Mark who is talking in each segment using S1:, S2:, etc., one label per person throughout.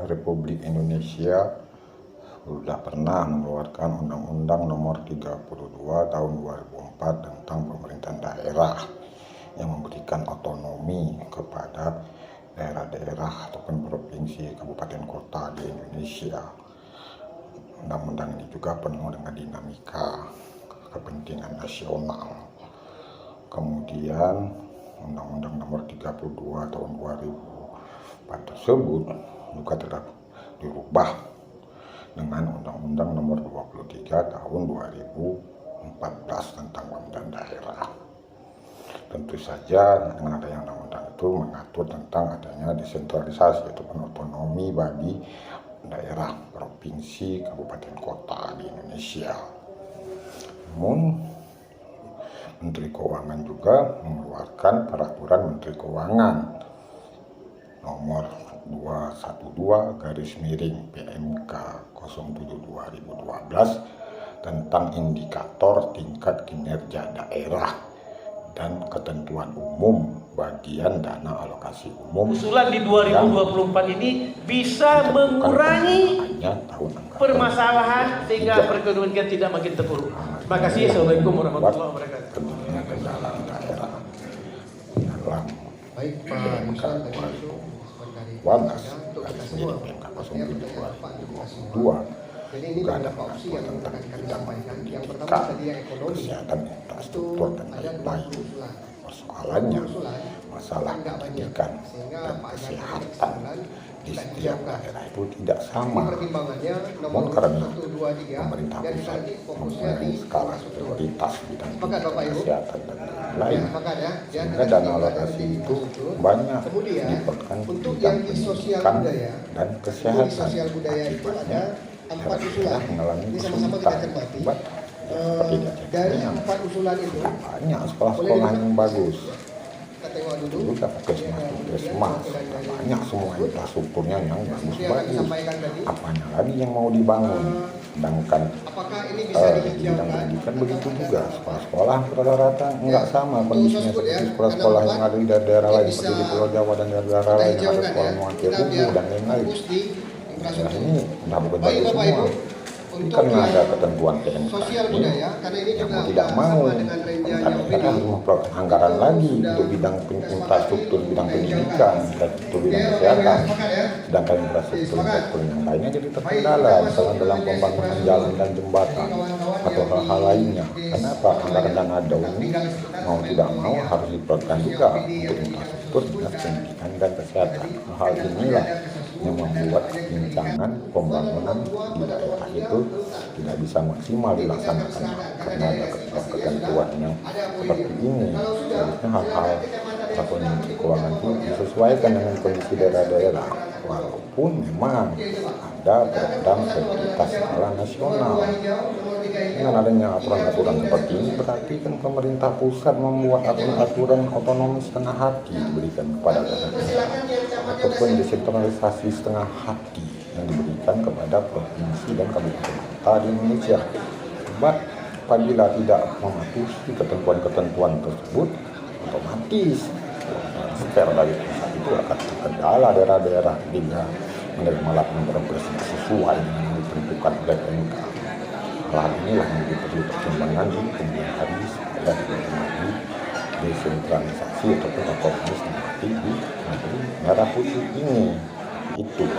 S1: Republik Indonesia sudah pernah mengeluarkan Undang-Undang Nomor 32 Tahun 2004 tentang pemerintahan daerah yang memberikan otonomi kepada daerah-daerah ataupun provinsi, kabupaten, kota di Indonesia. Undang-undang ini juga penuh dengan dinamika kepentingan nasional. Kemudian Undang-Undang Nomor 32 Tahun 2004 tersebut juga telah dirubah dengan Undang-Undang Nomor 23 Tahun 2014 tentang pemerintahan daerah. Tentu saja dengan adanya undang-undang itu mengatur tentang adanya desentralisasi atau otonomi bagi daerah, provinsi, kabupaten, kota di Indonesia. Namun Menteri Keuangan juga mengeluarkan peraturan Menteri Keuangan nomor 212/PMK 07/2012 tentang indikator tingkat kinerja daerah dan ketentuan umum bagian dana alokasi umum.
S2: Usulan di 2024 ini bisa mengurangi permasalahan sehingga perekonomian kita tidak makin terpuruk. Terima kasih. Assalamualaikum warahmatullahi wabarakatuh.
S1: Dalam daerah dalam PMK 2012/PMK 07/2022 juga ada pengakuan tentang bidang pendidikan, kesehatan, infrastruktur, dan lain-lain. Persoalannya masalah pendidikan dan kesehatan di setiap daerah itu tidak sama. Namun karena pemerintah pusat mempunyai skala prioritas bidang pendidikan, kesehatan, dan lain-lain, sehingga dana alokasi itu banyak diberikan bidang pendidikan dan kesehatan. Akibatnya daerah mengalami kesulitan.
S3: Dari 4 usulan itu
S1: banyak sekolah-sekolah yang bagus, juga puskesmas, banyak semua infrastrukturnya yang bagus-bagus. Apanya lagi yang mau dibangun? Sedangkan di bidang pendidikan begitu juga, sekolah-sekolah rata-rata nggak sama kondisinya seperti sekolah-sekolah yang ada di daerah lain, seperti di Pulau Jawa dan daerah lain yang ada sekolah mewakili umum dan lain-lain. Nah ini udah bukan bagus semua. Karena ada ketentuan PMK ini yang mau tidak mau kadang-kadang harus memperoleh anggaran lagi untuk bidang infrastruktur, bidang pendidikan, infrastruktur bidang kesehatan, sedangkan infrastruktur yang lainnya jadi terkendala, misalnya dalam pembangunan jalan dan jembatan atau hal-hal lainnya. Kenapa anggaran dana DAU ini mau tidak mau harus diperolehkan juga untuk infrastruktur, pendidikan, dan kesehatan. Hal inilah yang membuat rancangan pembangunan di daerah itu tidak bisa maksimal dilaksanakan karena ada ketentuan yang seperti ini. Seharusnya hal-hal atau Menteri Keuangan itu disesuaikan dengan kondisi daerah-daerah, walaupun memang ada program prioritas skala nasional. Dengan adanya aturan-aturan seperti ini berarti kan pemerintah pusat membuat aturan otonomi setengah hati diberikan kepada daerah ataupun desentralisasi setengah hati yang diberikan kepada provinsi dan kabupaten kota di Indonesia. Sebab apabila tidak mematuhi ketentuan-ketentuan tersebut, otomatis transfer dari pusat itu akan terkendala daerah-daerah bila menerima laporan progres sesuai dengan yang ditentukan oleh PMK. Hal inilah yang perlu pertimbangan di kemudian hari supaya tidak desentralisasi ataupun otonomi seperti di negeri Merah Putih ini. Itu.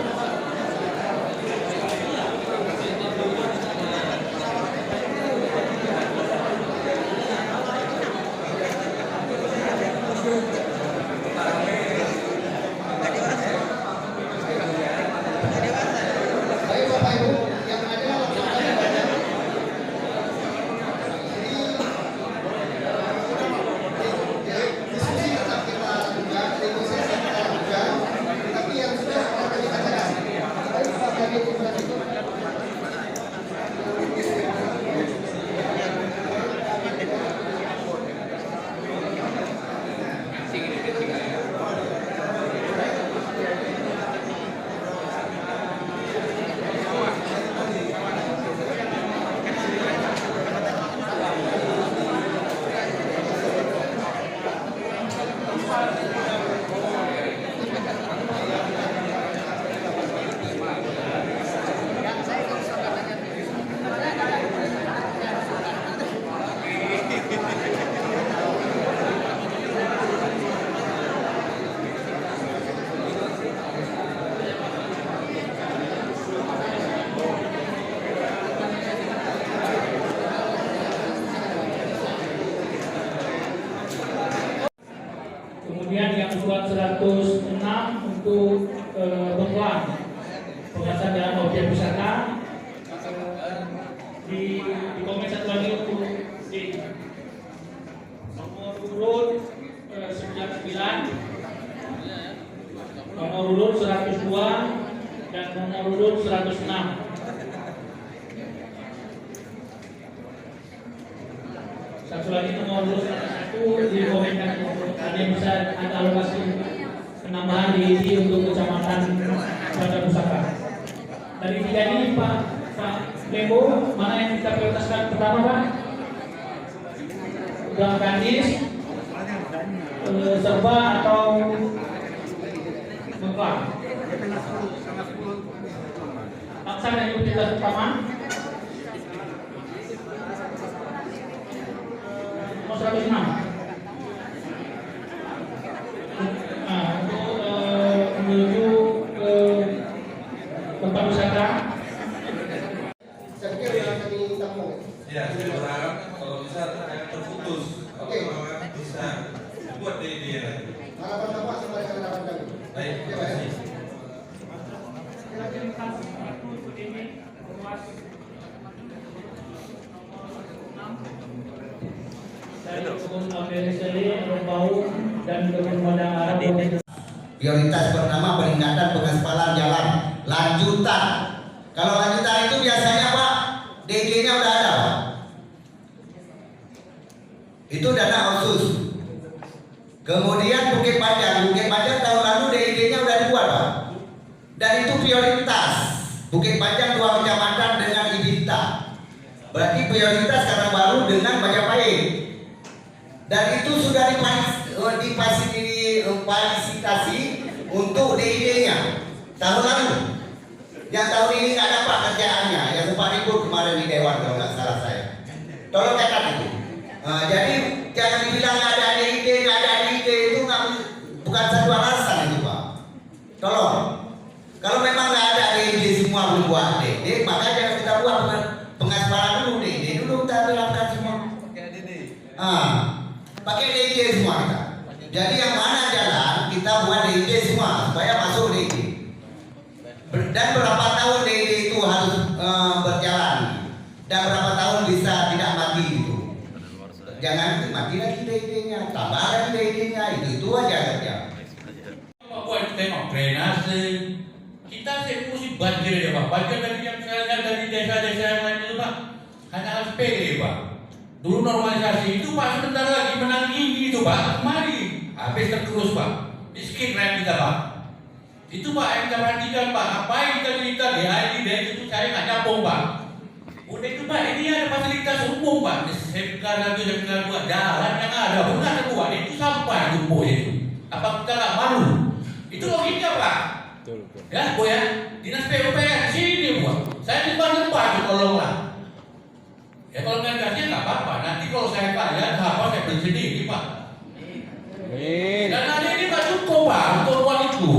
S3: bantuan 106 untuk Bengkuang, pengasahan jalan objek wisata. Di komen satu lagi untuk di nomor urut 99, nomor urut 102 dan nomor urut 106. Satu lagi nomor urut 101 dikomenkan ada yang bisa ada alokasi penambahan di untuk kecamatan Raja Pusaka. Dari tiga ini Pak Lembo, mana yang kita prioritaskan pertama Pak? Udah Kandis, Serba atau Bengkak? Paksa yang prioritas pertama. Nomor 106. Nah, untuk menuju ke tempat wisata.
S4: Ya, saya berharap kalau bisa terputus, kalau bisa buat dia lagi. Baik, terima kasih.
S5: Prioritas pertama peningkatan pengaspalan jalan lanjutan. Kalau lanjutan itu biasanya Pak, DG-nya udah ada Pak. Itu dana khusus. Kemudian Bukit Panjang tahun lalu DG-nya udah dibuat Pak. Dan itu prioritas. Bukit Panjang 2 kecamatan dengan Ibinta. Berarti prioritas karena baru dengan Majapahit. Dan itu sudah difasilitasi untuk DID-nya tahun lalu. Yang tahun ini nggak dapat kerjaannya, yang sempat ribut kemarin di Dewan kalau nggak salah saya. Tolong catat itu. Jadi jangan dibilang nggak ada DID itu bukan satu alasan itu Pak. Tolong. Kalau memang nggak ada DID semua belum buat DID, maka jangan kita buat pengaspalan dulu DID dulu kita terapkan semua. Pakai DID semua kita. Jadi yang mana jalan kita buat DID semua supaya masuk DID. Dan berapa tahun DID itu harus berjalan dan berapa tahun bisa tidak mati gitu. Jangan mati lagi DID-nya, tambah lagi DID-nya, itu aja kerja.
S6: Buat tengok drainase, kita mesti banjir ya Pak. Banjir tadi yang saya lihat dari desa-desa yang lain itu Pak, hanya harus sepele Pak. Dulu normalisasi itu Pak sebentar lagi menang ini itu Pak, kemari habis tergerus Pak, miskin rakyat kita Pak. Itu Pak yang kita perhatikan Pak, apa yang kita cerita di ID itu saya nggak nyambung Pak. Udah itu Pak, ini ada fasilitas umum Pak, SMK 1, SMK 2, jalan yang ada, benar kedua itu sampah tumpuk itu. Apa kita nggak malu? Itu logika Pak. Ya Bu ya, dinas PUPR sini Bu. Saya nyembah-nyembah itu tolonglah. Ya kalau nggak kasih nggak apa-apa. Nanti kalau saya kaya, apa saya beli sendiri Pak. Dan ada ini nggak cukup Pak untuk uang itu.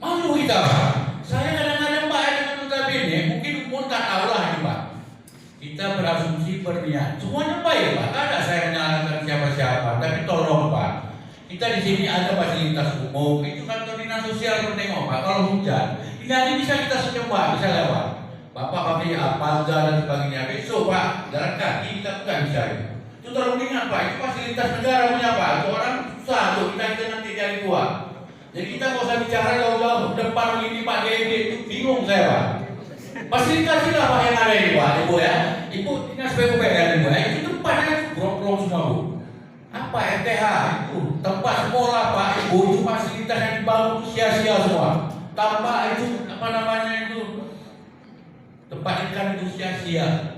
S6: Malu kita Pak. Saya kadang-kadang Pak dengan notabene mungkin pun tak tahu lah ini Pak. Kita berasumsi berniat. Semuanya baik Pak. Tidak ada saya menyalahkan siapa-siapa. Tapi tolong Pak. Kita di sini ada fasilitas umum. Itu kantor dinas sosial menengok Pak. Kalau hujan, ini hari bisa kita senyum bisa lewat. Bapak pakai Alpalga dan sebagainya. Besok Pak, jalan kaki kita bukan bisa. Itu terlalu ringan Pak. Itu fasilitas negara punya Pak. Itu orang susah tuh kita nanti cari tua. Jadi kita nggak usah bicara jauh-jauh depan ini Pak DD itu bingung saya Pak. Fasilitasilah Pak yang ada ini Pak, Ibu ya. Ibu dinas PUPR Ibu ya. Itu tempatnya blok-blok semua Bu. Apa RTH itu tempat sekolah Pak Ibu itu fasilitas yang dibangun sia-sia semua. Tambah itu apa namanya itu tempat ikan itu sia-sia.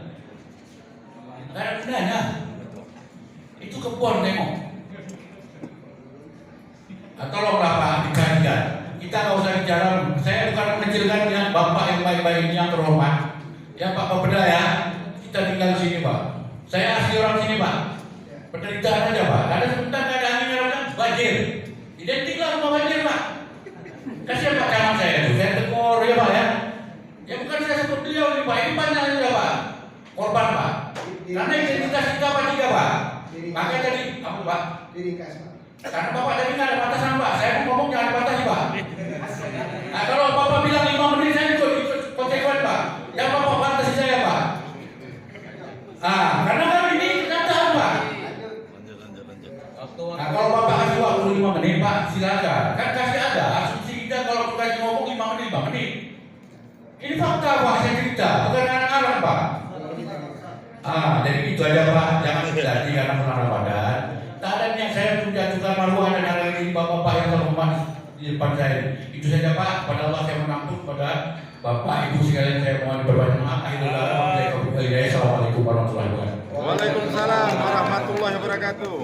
S6: Nggak ada gunanya. Itu kebun tengok. Tolonglah Pak dikajian. Kita nggak usah bicara. Saya bukan mengecilkan dengan Bapak yang baik-baik ini yang terhormat. Ya Pak Bapeda ya. Kita tinggal di sini Pak. Saya asli orang sini Pak. Penderitaan aja Pak. Karena sebentar nggak ada angin kan banjir. Identiklah rumah banjir Pak. Kasihan Pak camat saya itu. Saya tegur ya Pak ya. Ya bukan saya sebut beliau nih Pak. Ini banyak juga Pak. Korban Pak. Karena identitas kita apa tiga Pak. Makanya tadi apa Pak? Karena Bapak tadi nggak ada batasan Pak, saya mau ngomong jangan dibatasi Pak. Nah, kalau Bapak bilang 5 menit saya ikut konsekuen Pak, jangan Bapak batasi saya Pak. Karena kan ini kenyataan Pak. Nah, kalau Bapak kasih waktu 5 menit Pak, silakan. Kan kasih ada asumsi kita kalau kita ngomong 5 menit. Ini fakta Pak, saya cerita, bukan anak-anak Pak. Jadi itu aja Pak, jangan terjadi karena bulan Ramadan. Tak ada yang saya menjatuhkan maruah dan hal ini bapak-bapak yang terhormat di depan saya. Itu saja Pak, pada Allah saya menampung pada Bapak Ibu sekalian saya mohon berbanyak maaf. Assalamualaikum warahmatullahi wabarakatuh.
S7: Waalaikumsalam warahmatullahi wabarakatuh.